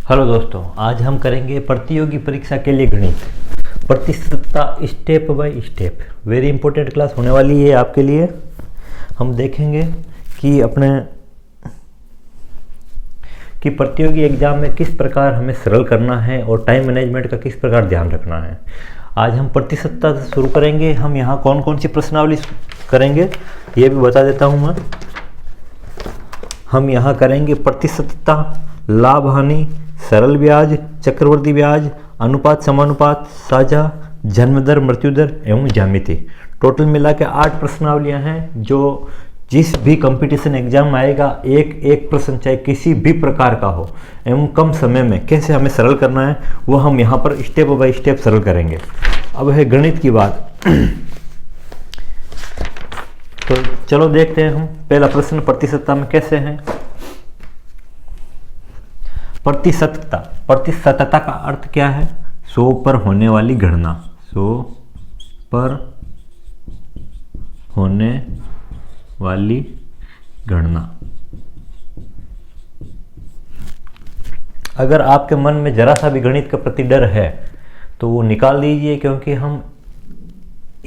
Hello दोस्तों, आज हम करेंगे प्रतियोगी परीक्षा के लिए गणित प्रतिशतता step by step. Very important class होने वाली है आपके लिए। हम देखेंगे कि प्रतियोगी एग्जाम में किस प्रकार हमें सरल करना है और टाइम मैनेजमेंट का किस प्रकार ध्यान रखना है। आज हम प्रतिशतता से शुरू करेंगे। हम यहाँ कौन कौन सी प्रश्नावली करेंगे ये भी बता देता हूँ मैं। हम यहाँ करेंगे प्रतिशतता, लाभ हानि, सरल ब्याज, चक्रवर्ती ब्याज, अनुपात समानुपात, साझा, जन्म दर, मृत्यु दर एवं ज्यामिति। टोटल मिला के 8 प्रश्नावलियाँ हैं जो जिस भी कंपटीशन एग्जाम में आएगा एक एक प्रश्न चाहे किसी भी प्रकार का हो एवं कम समय में कैसे हमें सरल करना है वो हम यहाँ पर स्टेप बाय स्टेप सरल करेंगे। अब है गणित की बात। तो चलो देखते हैं हम पहला प्रश्न प्रतिशतता में कैसे है। प्रतिशतता का अर्थ क्या है? 100 पर होने वाली गणना। 100 पर होने वाली गणना। अगर आपके मन में जरा सा भी गणित के प्रति डर है तो वो निकाल दीजिए, क्योंकि हम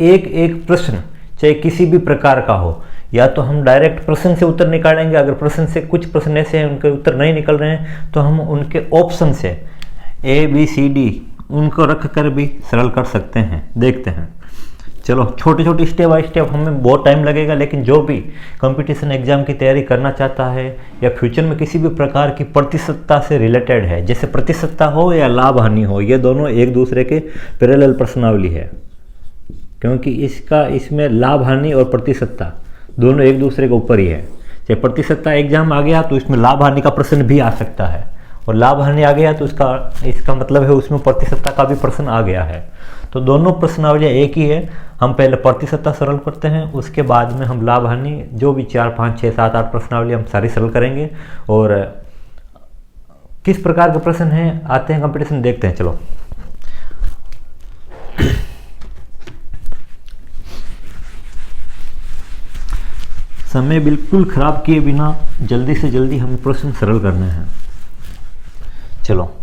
एक एक प्रश्न चाहे किसी भी प्रकार का हो, या तो हम डायरेक्ट प्रश्न से उत्तर निकालेंगे। अगर प्रश्न से कुछ प्रश्न ऐसे हैं उनके उत्तर नहीं निकल रहे हैं तो हम उनके ऑप्शन से ABCD उनको रख कर भी सरल कर सकते हैं। देखते हैं। चलो छोटे छोटे स्टेप बाय स्टेप, हमें बहुत टाइम लगेगा, लेकिन जो भी कंपटीशन एग्जाम की तैयारी करना चाहता है या फ्यूचर में किसी भी प्रकार की प्रतिशतता से रिलेटेड है, जैसे प्रतिशतता हो या लाभ हानि हो, ये दोनों एक दूसरे के पैरेलल प्रश्नावली है, क्योंकि इसमें लाभ हानि और प्रतिशतता दोनों एक दूसरे के ऊपर ही है। चाहे प्रतिशतता एग्जाम आ गया तो इसमें लाभ हानि का प्रश्न भी आ सकता है, और लाभ हानि आ गया तो इसका मतलब है उसमें प्रतिशतता का भी प्रश्न आ गया है। तो दोनों प्रश्नावलियाँ एक ही है। हम पहले प्रतिशतता सरल करते हैं, उसके बाद में हम लाभ हानि जो भी 4, 5, 6, 7, 8 प्रश्नावली हम सारी सरल करेंगे। और किस प्रकार के प्रश्न हैं आते हैं कंपटीशन देखते हैं। चलो समय बिल्कुल खराब किए बिना जल्दी से जल्दी हमें प्रश्न सरल करने हैं। चलो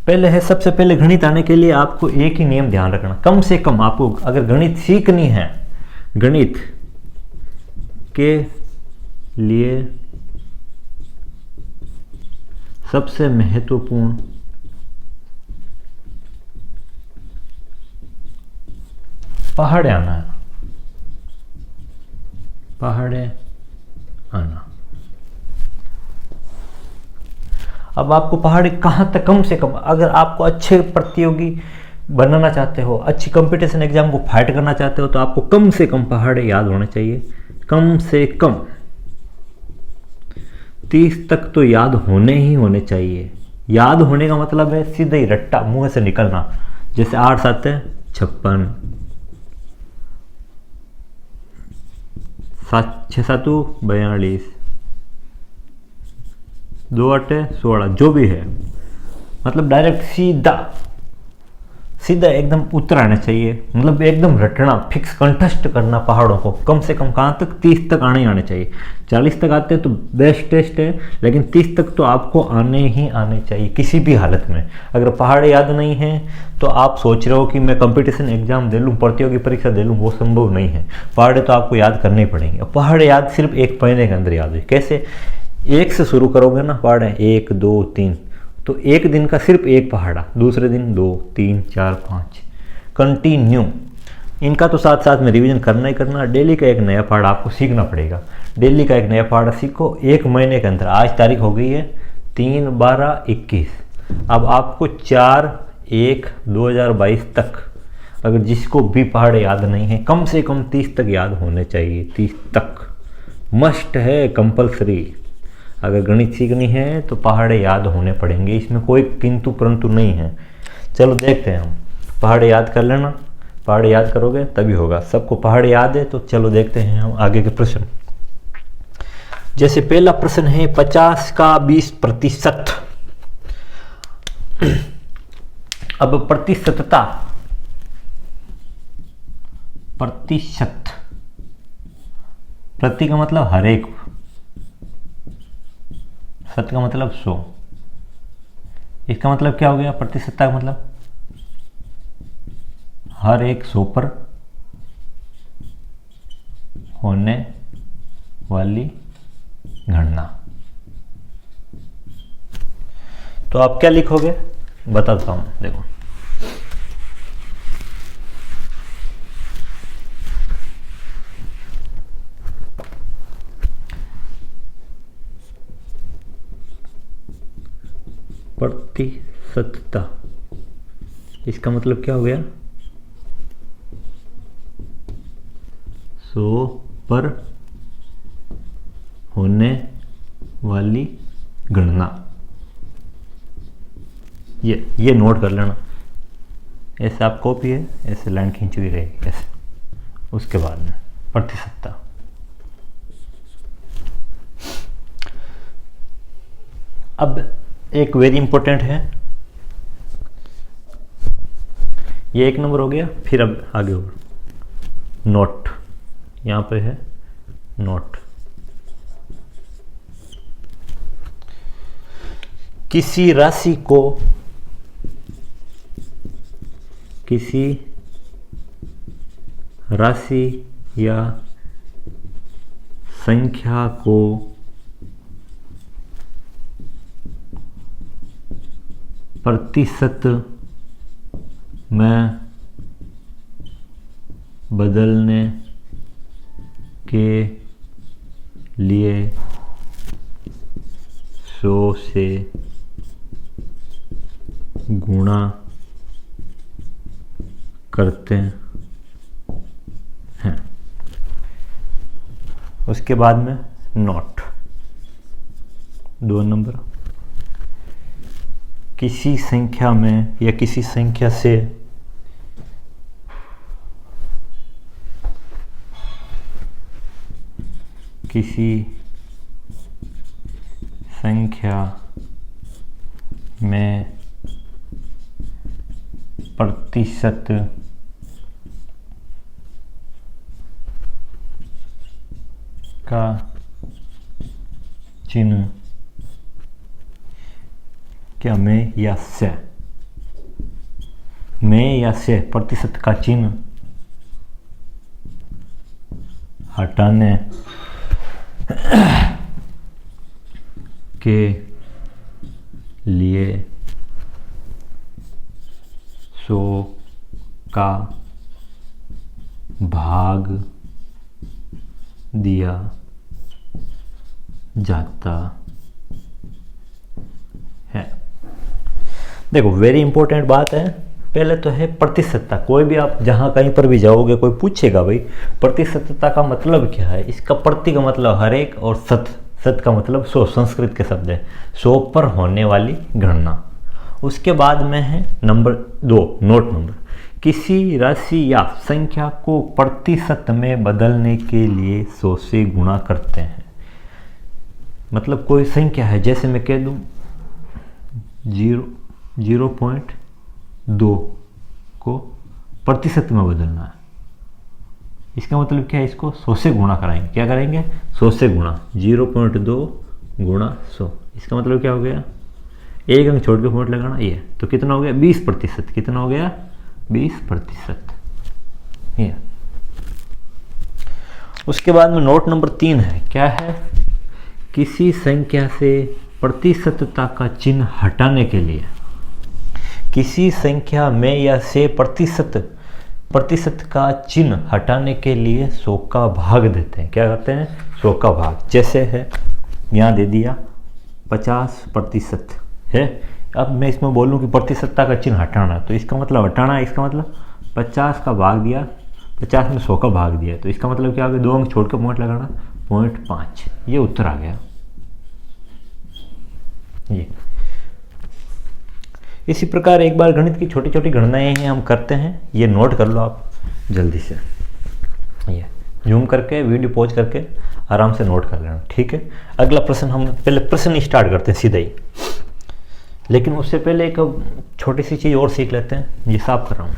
सबसे पहले गणित आने के लिए आपको एक ही नियम ध्यान रखना। कम से कम आपको अगर गणित सीखनी है, गणित के लिए सबसे महत्वपूर्ण पहाड़े आना है। पहाड़े आना। अब आपको पहाड़ी कहाँ तक, कम से कम अगर आपको अच्छे प्रतियोगी बनाना चाहते हो, अच्छी कंपटीशन एग्जाम को फाइट करना चाहते हो, तो आपको कम से कम पहाड़े याद होने चाहिए। कम से कम 30 तक तो याद होने ही होने चाहिए। याद होने का मतलब है सीधा ही रट्टा मुंह से निकलना। जैसे 8 7 56, 6 7 42, 2 8 16, जो भी है, मतलब डायरेक्ट सीधा एकदम उतर आना चाहिए। मतलब एकदम रटना, फिक्स कंठस्थ करना पहाड़ों को। कम से कम कहाँ तक? 30 तक आने चाहिए। 40 तक आते तो बेस्ट टेस्ट है, लेकिन 30 तक तो आपको आने ही आने चाहिए किसी भी हालत में। अगर पहाड़ याद नहीं है तो आप सोच रहे हो कि मैं कंपटीशन एग्जाम दे लूँ, प्रतियोगी परीक्षा दे लूँ, वो संभव नहीं है। पहाड़े तो आपको याद करने ही पड़ेंगे। पहाड़ याद सिर्फ 1 महीने के अंदर याद है। कैसे? 1 से शुरू करोगे ना पहाड़े, 1 2 3, तो एक दिन का सिर्फ 1 पहाड़ा, दूसरे दिन 2 3 4 5 कंटिन्यू। इनका तो साथ साथ में रिवीजन करना ही करना। डेली का एक नया पहाड़ा आपको सीखना पड़ेगा। डेली का एक नया पहाड़ा सीखो 1 महीने के अंदर। आज तारीख हो गई है 3/12/21। अब आपको 4/1/2022 तक, अगर जिसको भी पहाड़ याद नहीं है, कम से कम 30 तक याद होने चाहिए। 30 तक मस्ट है, कंपलसरी। अगर गणित सीखनी है तो पहाड़े याद होने पड़ेंगे, इसमें कोई किंतु परंतु नहीं है। चलो देखते हैं हम। पहाड़े याद कर लेना, पहाड़े याद करोगे तभी होगा। सबको पहाड़े याद है तो चलो देखते हैं हम आगे के प्रश्न। जैसे पहला प्रश्न है 50 का 20%। अब प्रतिशतता, प्रतिशत, प्रति का मतलब हर एक, सत का मतलब 100, इसका मतलब क्या हो गया? प्रतिशतता का मतलब हर एक 100 पर होने वाली गणना। तो आप क्या लिखोगे बताता हूं, देखो। प्रतिशतता, इसका मतलब क्या हो गया? 100 पर होने वाली गणना। ये नोट कर लेना, ऐसे आप कॉपी है, ऐसे लाइन खींची हुई रहेगी ऐसे। उसके बाद में प्रतिशतता, अब एक वेरी इंपॉर्टेंट है, ये 1 नंबर हो गया। फिर अब आगे हो नोट, यहाँ पे है नोट। किसी राशि को, किसी राशि या संख्या को प्रतिशत में बदलने के लिए 100 से गुणा करते हैं। उसके बाद में नोट 2 नंबर, किसी संख्या में या किसी संख्या से किसी संख्या में प्रतिशत का चिन्ह, क्या में या से, में या से प्रतिशत का चिन्ह हटाने के लिए 100 का भाग दिया जाता है। देखो वेरी इंपॉर्टेंट बात है, पहले तो है प्रतिशतता। कोई भी आप जहां कहीं पर भी जाओगे, कोई पूछेगा भाई प्रतिशतता का मतलब क्या है, इसका प्रति का मतलब हर एक, और सत का मतलब 100, संस्कृत के शब्द है 100 पर होने वाली गणना। उसके बाद में है नंबर 2 नोट नंबर, किसी राशि या संख्या को प्रतिशत में बदलने के लिए 100 से गुणा करते हैं। मतलब कोई संख्या है, जैसे मैं कह दूं 0.2 को प्रतिशत में बदलना है, इसका मतलब क्या है? इसको 100 से गुणा कराएंगे। क्या करेंगे? 100 से गुणा, 0.2 गुणा 100। इसका मतलब क्या हो गया? एक अंक छोड़ के पॉइंट लगाना, ये तो कितना हो गया? 20%। कितना हो गया? 20%। ये उसके बाद में नोट नंबर 3 है, क्या है? किसी संख्या से प्रतिशतता का चिन्ह हटाने के लिए, किसी संख्या में या से प्रतिशत का चिन्ह हटाने के लिए 100 का भाग देते हैं। क्या करते हैं? 100 का भाग। जैसे है यहाँ दे दिया 50% है, अब मैं इसमें बोलूँ कि प्रतिशतता का चिन्ह हटाना, तो इसका मतलब हटाना है, इसका मतलब 50 का भाग दिया, 50 में 100 का भाग दिया, तो इसका मतलब क्या हो गया? 2 अंक छोड़ के पॉइंट लगाना, 0.5। ये उत्तर आ गया। ये इसी प्रकार एक बार गणित की छोटी छोटी गणनाएं हैं हम करते हैं, ये नोट कर लो आप जल्दी से। ये जूम करके वीडियो पॉज करके आराम से नोट कर लेना, ठीक है। अगला प्रश्न, हम पहले प्रश्न स्टार्ट करते हैं सीधा ही, लेकिन उससे पहले एक छोटी सी चीज़ और सीख लेते हैं। ये साफ कर रहा हूँ।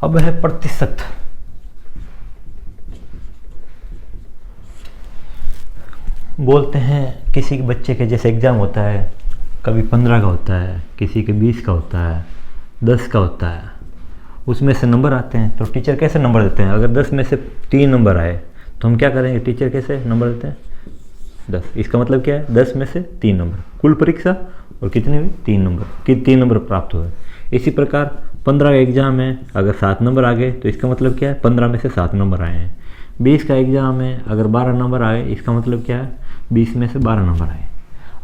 अब है प्रतिशत। बोलते हैं किसी के बच्चे के जैसे एग्ज़ाम होता है, कभी 15 का होता है, किसी के 20 का होता है, 10 का होता है, उसमें से नंबर आते हैं तो टीचर कैसे नंबर देते हैं? अगर 10 में से 3 नंबर आए तो हम क्या करेंगे? टीचर कैसे नंबर देते हैं? 10। इसका मतलब क्या है? 10 में से 3 नंबर, कुल परीक्षा और कितने हुए? 3 नंबर, कि 3 नंबर प्राप्त हुए। इसी प्रकार 15 का एग्ज़ाम है, अगर 7 नंबर आ गए तो इसका मतलब क्या है? 15 में से 7 नंबर आए हैं। 20 का एग्ज़ाम है, अगर 12 नंबर आए, इसका मतलब क्या है? 20 में से 12 नंबर आए।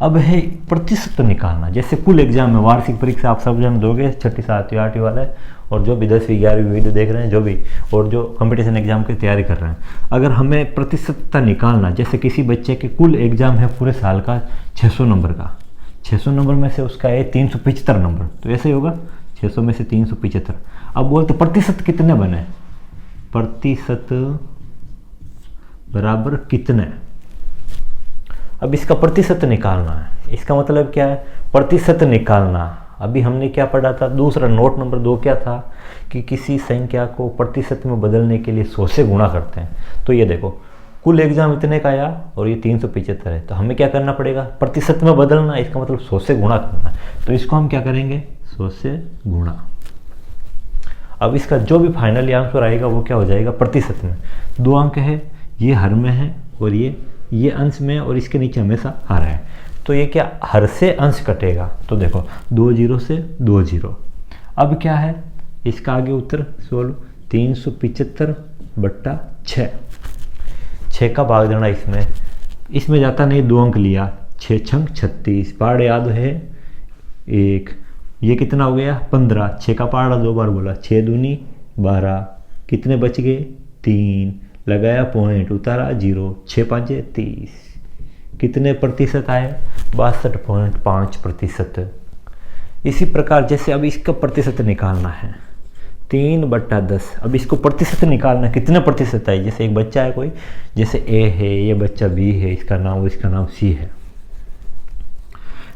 अब है प्रतिशत निकालना। जैसे कुल एग्जाम में, वार्षिक परीक्षा आप सब जन दोगे, 6ठी 7वीं 8वीं वाला है, और जो भी 10वीं 11वीं वीडियो देख रहे हैं, जो भी, और जो कंपटीशन एग्जाम की तैयारी कर रहे हैं, अगर हमें प्रतिशतता निकालना, जैसे किसी बच्चे के कुल एग्जाम है पूरे साल का 600 नंबर का, 600 नंबर में से उसका है 375 नंबर, तो ऐसे ही होगा 600 में से 375। अब बोलते प्रतिशत कितने बने? प्रतिशत बराबर कितने? अब इसका प्रतिशत निकालना है। इसका मतलब क्या है? प्रतिशत निकालना। अभी हमने क्या पढ़ा था? दूसरा नोट नंबर 2 क्या था? कि किसी संख्या को प्रतिशत में बदलने के लिए 100 से गुणा करते हैं। तो ये देखो, कुल एग्जाम इतने का आया और ये 375 है, तो हमें क्या करना पड़ेगा? प्रतिशत में बदलना, इसका मतलब 100 से गुणा करना। तो इसको हम क्या करेंगे? 100 से गुणा। अब इसका जो भी फाइनल आंसर आएगा वो क्या हो जाएगा? प्रतिशत में। 2 अंक है, ये हर में है और ये अंश में, और इसके नीचे हमेशा हर है, तो ये क्या? हर से अंश कटेगा। तो देखो 2 जीरो से 2 जीरो। अब क्या है इसका आगे उत्तर? सोल्व। 375 बट्टा 6, 6 का भाग देना इसमें जाता नहीं, 2 अंक लिया, 6 छंग 36, पहाड़ याद है 1, ये कितना हो गया? 15, 6 का पहाड़ा 2 बार बोला, 6 दूनी 12, कितने बच गए? 3, लगाया पॉइंट, उतारा 0, 6 5 30, कितने प्रतिशत आए? 62.5%। इसी प्रकार जैसे अब इसका प्रतिशत निकालना है, 3/10। अब इसको प्रतिशत निकालना, कितने प्रतिशत आए? जैसे एक बच्चा है कोई, जैसे ए है, ये बच्चा बी है, इसका नाम सी है।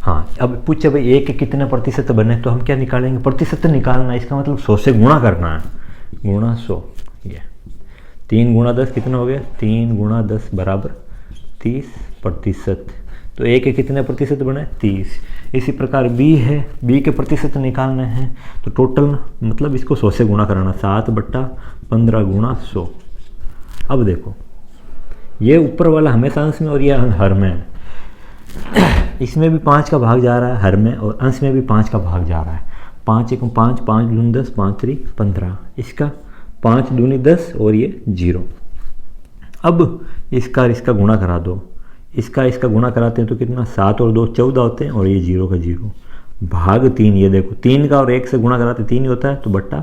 हाँ, अब पूछे भाई ए के कितने प्रतिशत बने, तो हम क्या निकालेंगे? प्रतिशत निकालना, इसका मतलब 100 से गुणा करना है, गुणा 100। ये 3 गुणा 10 कितना हो गया? 3 गुणा 10 बराबर 30%। तो ए के कितने प्रतिशत बने? 30। इसी प्रकार बी है, बी के प्रतिशत निकालने हैं, तो टोटल मतलब इसको 100 से गुणा कराना, 7/15 गुणा 100। अब देखो, ये ऊपर वाला हमेशा अंश में और ये हर में है। इसमें भी 5 का भाग जा रहा है हर में, और अंश में भी 5 का भाग जा रहा है। 5 1 5, 5 दूनी 10, 5 3 15, इसका 5 दूनी 10 और ये 0। अब इसका गुणा करा दो, इसका गुणा कराते हैं तो कितना? 7 और 2 14 होते हैं, और ये 0 का 0 भाग 3। ये देखो 3 का और 1 से गुणा कराते 3 ही होता है, तो बट्टा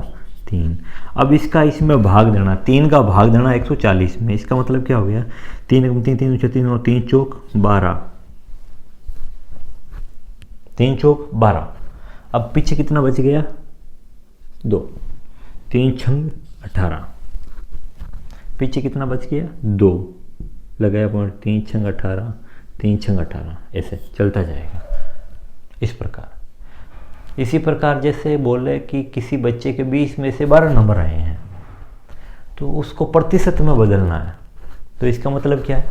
3। अब इसका इसमें भाग देना, 3 का भाग देना 140 में, इसका मतलब क्या हो गया? 3 3 3 3 और 3 चौक 12, 3 चौक 12। अब पीछे कितना बच गया? 2, 3 छंग 18, पीछे कितना बच गया? 2, लगाया पॉइंट, 3 छंग 18, 3 छंग 18, ऐसे चलता जाएगा इस प्रकार। इसी प्रकार जैसे बोले कि किसी बच्चे के 20 में से 12 नंबर आए हैं, तो उसको प्रतिशत में बदलना है, तो इसका मतलब क्या है?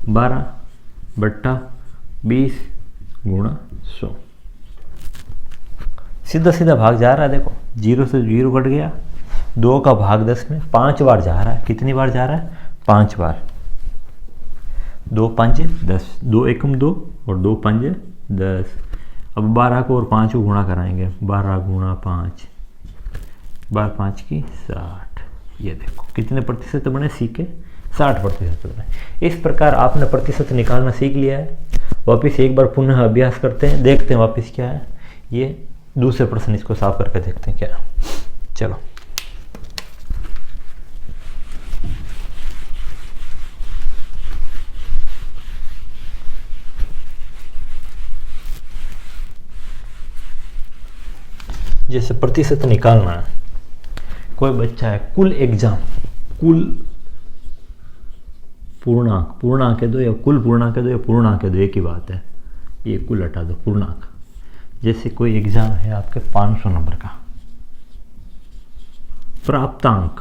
12/20 गुणा 100। सीधा सीधा भाग जा रहा है, देखो 0 से 0 कट गया, 2 का भाग 10 में 5 बार जा रहा है। कितनी बार जा रहा है? 5 बार। 2 5 10, 2 1 2 और 2 5 10। अब 12 को और 5 को गुणा कराएंगे, 12 गुणा 5, 12 5 की 60। ये देखो कितने प्रतिशत बने? सी के 60% बने। इस प्रकार आपने प्रतिशत निकालना सीख लिया है। वापस एक बार पुनः अभ्यास करते हैं, देखते हैं वापस क्या है। ये दूसरे प्रश्न, इसको साफ करके देखते हैं क्या। चलो, जैसे प्रतिशत निकालना है, कोई बच्चा है, कुल एग्जाम, कुल पूर्णांक दो या कुल पूर्णांक दो या पूर्णांक दो, एक ही बात है, ये कुल हटा दो, पूर्णांक। जैसे कोई एग्जाम है आपके 500 नंबर का, प्राप्तांक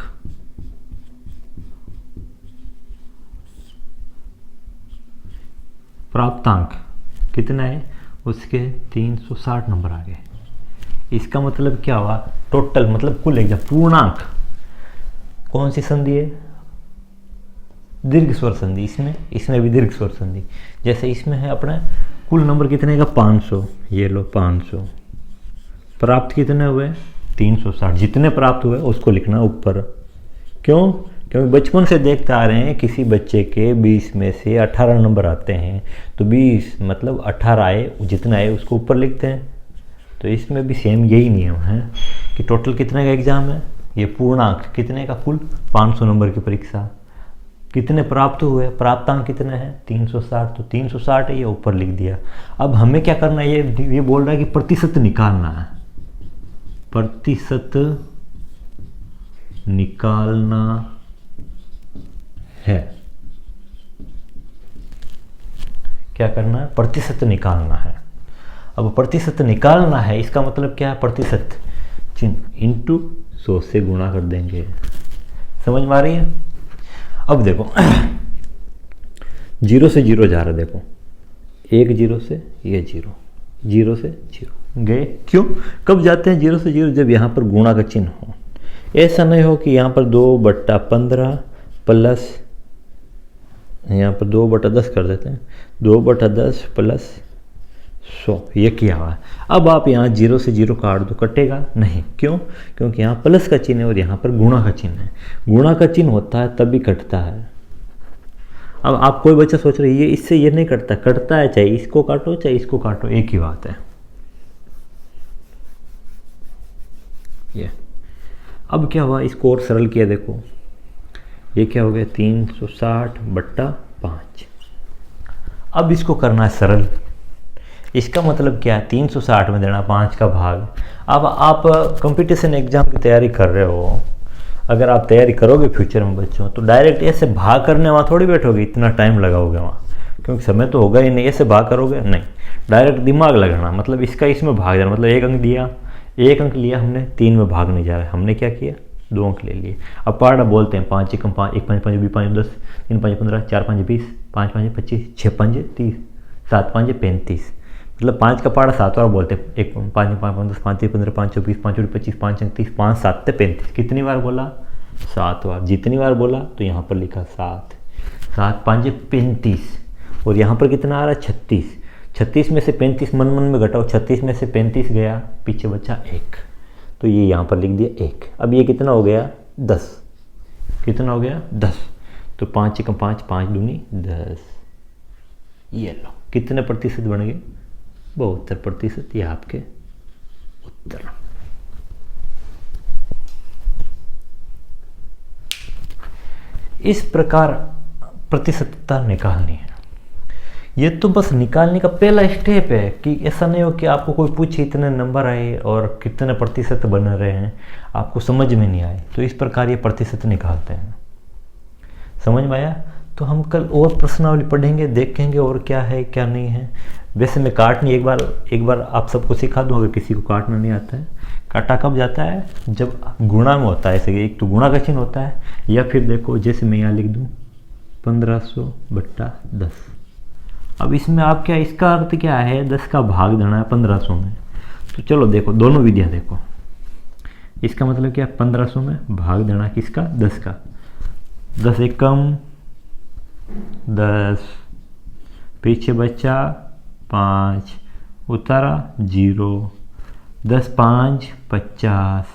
कितना है, उसके 360 नंबर आ गए। इसका मतलब क्या हुआ, टोटल मतलब कुल एग्जाम पूर्णांक। कौन सी संधि है, दीर्घ स्वर संधि। इसमें भी दीर्घ स्वर संधि। जैसे इसमें है अपना कुल नंबर कितने का 500, ये लो 500। प्राप्त कितने हुए 360। जितने प्राप्त हुए उसको लिखना ऊपर। क्यों, क्योंकि बचपन से देखते आ रहे हैं किसी बच्चे के 20 में से 18 नंबर आते हैं, तो 20 मतलब 18 आए, जितना आए उसको ऊपर लिखते हैं। तो इसमें भी सेम यही नियम है कि टोटल कितने का एग्जाम है, ये पूर्णांक कितने का, कुल 500 नंबर की परीक्षा। कितने प्राप्त हुए, प्राप्तांक कितने हैं 360, तो 360 है, ये ऊपर लिख दिया। अब हमें क्या करना है, ये बोल रहा है कि प्रतिशत निकालना है। प्रतिशत निकालना है, क्या करना है, प्रतिशत निकालना है। अब प्रतिशत निकालना है, इसका मतलब क्या है, प्रतिशत चिन्ह इंटू 100 से गुणा कर देंगे। समझ में आ रही है। अब देखो 0 से 0 जा रहा है, देखो 1 0 से ये 0, 0 से 0 गए। क्यों, कब जाते हैं 0 से 0, जब यहाँ पर गुणा का चिन्ह हो। ऐसा नहीं हो कि यहाँ पर 2/15 प्लस, यहाँ पर 2/10 कर देते हैं, 2/10 प्लस 100, ये किया हुआ है। अब आप यहाँ 0 से 0 काट दो, कटेगा नहीं। क्यों, क्योंकि यहाँ प्लस का चिन्ह है और यहाँ पर गुणा का चिन्ह है। गुणा का चिन्ह होता है तभी कटता है। अब आप कोई बच्चा सोच रहे ये इससे ये नहीं कटता, कटता है, चाहे इसको काटो चाहे इसको काटो, एक ही बात है। ये अब क्या हुआ, इसको और सरल किया, देखो ये क्या हो गया 360/5। अब इसको करना है सरल। इसका मतलब क्या है, 360 में देना 5 का भाग। अब आप कंपटीशन एग्जाम की तैयारी कर रहे हो, अगर आप तैयारी करोगे फ्यूचर में बच्चों, तो डायरेक्ट ऐसे भाग करने वहाँ थोड़ी बैठोगे, इतना टाइम लगाओगे वहाँ, क्योंकि समय तो होगा ही नहीं। ऐसे भाग करोगे नहीं, डायरेक्ट दिमाग लगाना। मतलब इसका इसमें भाग जाना, मतलब 1 अंक दिया, 1 अंक लिया हमने, 3 में भाग नहीं जा रहा है, हमने क्या किया 2 अंक ले लिए। अब पार्ट बोलते हैं 5 एकम 5, 1 5 5 2 5 10, 3 5 15, 4 5 20, 5 5 25, 6 5 30, 7 5 35। मतलब 5 का पारा 7 बार बोलते हैं, 1 5 5 10, 5 3 15, 5 24, 5 25, 5 30, 5 7 35। कितनी बार बोला 7 बार। जितनी बार बोला तो यहाँ पर लिखा 7, 7 5 35, और यहाँ पर कितना आ रहा है 36। 36 में से 35 मन मन में घटाओ, 36 में से 35 गया, पीछे बचा 1, तो ये यहाँ पर लिख दिया 1। अब ये कितना हो गया 10, कितना हो गया 10, तो 5 एकम 5, 5 दूनी 10। ये लो कितने प्रतिशत बन गए 72%। ये आपके उत्तर। इस प्रकार प्रतिशतता निकालनी है। ये तो बस निकालने का पहला स्टेप है, कि ऐसा नहीं हो कि आपको कोई पूछे इतने नंबर आए और कितने प्रतिशत बन रहे हैं, आपको समझ में नहीं आए, तो इस प्रकार ये प्रतिशत निकालते हैं। समझ में आया। तो हम कल और प्रश्नावली पढ़ेंगे, देखेंगे और क्या है क्या नहीं है। वैसे मैं काटनी एक बार आप सबको सिखा दूँ, अगर किसी को काटना नहीं आता है। काटा कब जाता है, जब गुणा में होता है। ऐसे एक तो गुणा का चिन्ह होता है, या फिर देखो जैसे मैं यहाँ लिख दूँ 1500/10। अब इसमें आप क्या, इसका अर्थ क्या है, 10 का भाग देना है 1500 में। तो चलो देखो दोनों विधियाँ देखो। इसका मतलब क्या, 1500 में भाग देना किसका, 10 का। 10 एकम 10, पीछे बचा 5, उतारा 0, 10 5 50,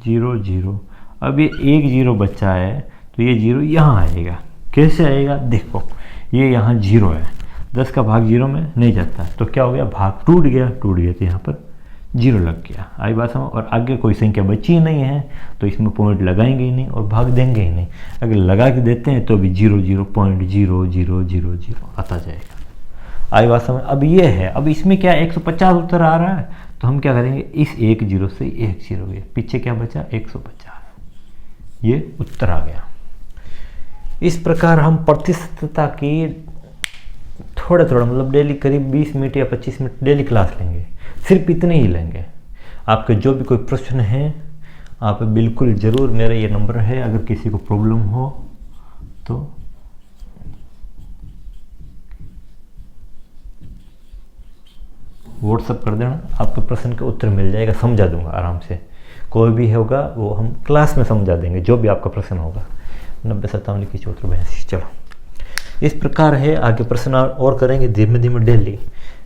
0 0। अब ये 1 0 बचा है, तो ये 0 यहाँ आएगा। कैसे आएगा, देखो ये यहाँ 0 है, 10 का भाग 0 में नहीं जाता, तो क्या हो गया, भाग टूट गया तो यहाँ पर 0 लग गया। आई बात समझ। और आगे कोई संख्या बची ही नहीं है, तो इसमें पॉइंट लगाएंगे ही नहीं और भाग देंगे ही नहीं। अगर लगा के देते हैं तो भी 0.0000 आता जाएगा। आई बात समझ। अब ये है, अब इसमें क्या 150 उत्तर आ रहा है, तो हम क्या करेंगे, इस 1 0 से 1 0 गए, पीछे क्या बचा 150, ये उत्तर आ गया। इस प्रकार हम प्रतिशतता की थोड़ा मतलब डेली करीब 20 मिनट या 25 मिनट डेली क्लास लेंगे, सिर्फ इतने ही लेंगे। आपके जो भी कोई प्रश्न हैं आप बिल्कुल ज़रूर, मेरा ये नंबर है, अगर किसी को प्रॉब्लम हो तो व्हाट्सअप कर देना, आपके प्रश्न का उत्तर मिल जाएगा, समझा दूंगा आराम से। कोई भी होगा वो हम क्लास में समझा देंगे, जो भी आपका प्रश्न होगा। 9057 चलो इस प्रकार है। आगे प्रश्न और करेंगे धीमे धीमे।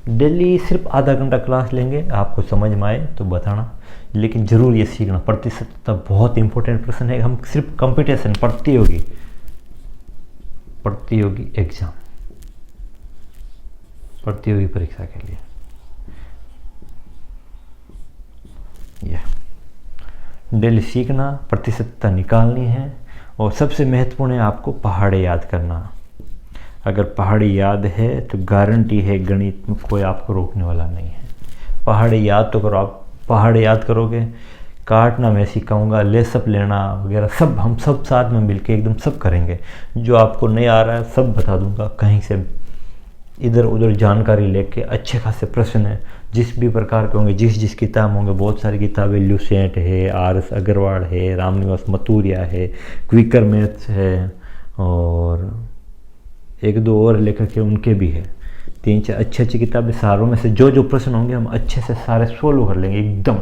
डेली सिर्फ आधा घंटा क्लास लेंगे, आपको समझ में आए तो बताना, लेकिन ज़रूर ये सीखना। प्रतिशतता बहुत इंपॉर्टेंट प्रश्न है। हम सिर्फ कंपटीशन प्रतियोगी एग्जाम, प्रतियोगी परीक्षा के लिए डेली सीखना, प्रतिशतता निकालनी है। और सबसे महत्वपूर्ण है आपको पहाड़े याद करना। अगर पहाड़ी याद है तो गारंटी है गणित में कोई आपको रोकने वाला नहीं है। पहाड़े याद तो करो, आप पहाड़े याद करोगे, काटना मैं सिखाऊंगा, लेसअप लेना वगैरह सब हम सब साथ में मिलके एकदम सब करेंगे। जो आपको नहीं आ रहा है सब बता दूंगा, कहीं से इधर उधर जानकारी लेके। अच्छे खासे प्रश्न है जिस भी प्रकार के होंगे, जिस किताब होंगे, बहुत सारी किताबें, ल्यूसेंट है, RS अग्रवाल है, रामनिवास मथुरिया है, क्विकर मैथ्स है, और एक दो और लेखक है उनके भी है। 3-4 अच्छी किताबें, सारों में से जो प्रश्न होंगे हम अच्छे से सारे सोल्व कर लेंगे एकदम।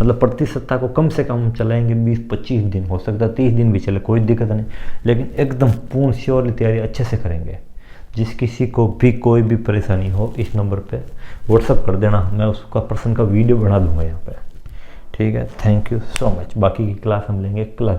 मतलब प्रतिशतता को कम से कम चलाएंगे 20-25 दिन, हो सकता है 30 दिन भी चले, कोई दिक्कत नहीं, लेकिन एकदम पूर्ण श्योर तैयारी अच्छे से करेंगे। जिस किसी को भी कोई भी परेशानी हो इस नंबर पे व्हाट्सअप कर देना, मैं उसका प्रश्न का वीडियो बना दूंगा यहाँ पे। ठीक है, थैंक यू सो मच। बाकी की क्लास हम लेंगे कल।